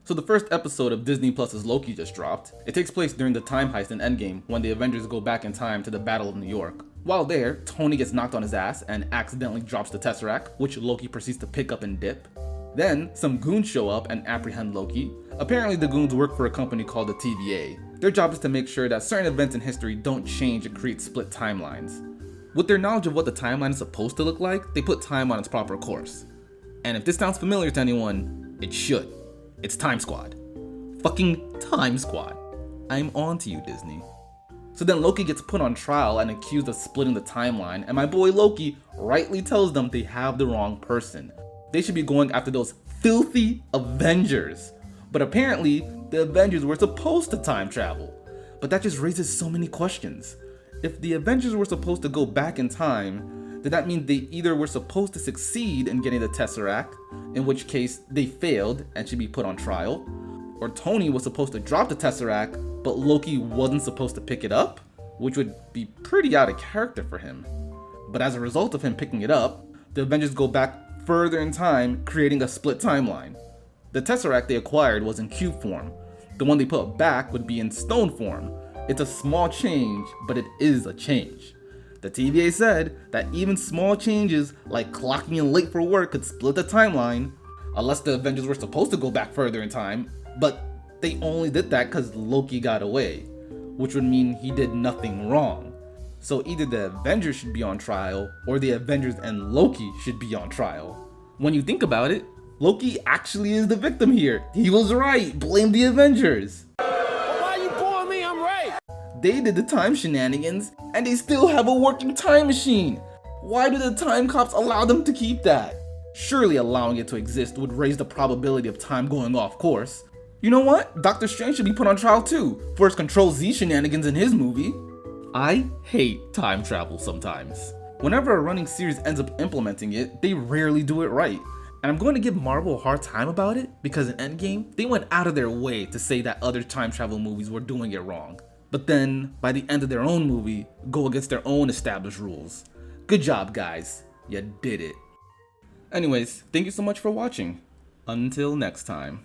So the first episode of Disney Plus's Loki just dropped. It takes place during the time heist in Endgame when the Avengers go back in time to the Battle of New York. While there, Tony gets knocked on his ass and accidentally drops the Tesseract, which Loki proceeds to pick up and dip. Then, some goons show up and apprehend Loki. Apparently the goons work for a company called the TVA. Their job is to make sure that certain events in history don't change and create split timelines. With their knowledge of what the timeline is supposed to look like, they put time on its proper course. And if this sounds familiar to anyone, it should. It's Time Squad. Fucking Time Squad. I'm on to you, Disney. So then Loki gets put on trial and accused of splitting the timeline, and my boy Loki rightly tells them they have the wrong person. They should be going after those filthy Avengers. But apparently, the Avengers were supposed to time travel. But that just raises so many questions. If the Avengers were supposed to go back in time, did that mean they either were supposed to succeed in getting the Tesseract, in which case they failed and should be put on trial, or Tony was supposed to drop the Tesseract, but Loki wasn't supposed to pick it up, which would be pretty out of character for him. But as a result of him picking it up, the Avengers go back further in time, creating a split timeline. The Tesseract they acquired was in cube form. The one they put back would be in stone form. It's a small change, but it is a change. The TVA said that even small changes like clocking in late for work could split the timeline, unless the Avengers were supposed to go back further in time, but they only did that because Loki got away, which would mean he did nothing wrong. So either the Avengers should be on trial, or the Avengers and Loki should be on trial. When you think about it, Loki actually is the victim here. He was right, blame the Avengers. They did the time shenanigans, and they still have a working time machine. Why do the time cops allow them to keep that? Surely allowing it to exist would raise the probability of time going off course. You know what? Doctor Strange should be put on trial too, for his Control-Z shenanigans in his movie. I hate time travel sometimes. Whenever a running series ends up implementing it, they rarely do it right. And I'm going to give Marvel a hard time about it, because in Endgame, they went out of their way to say that other time travel movies were doing it wrong. But then, by the end of their own movie, go against their own established rules. Good job, guys. You did it. Anyways, thank you so much for watching. Until next time.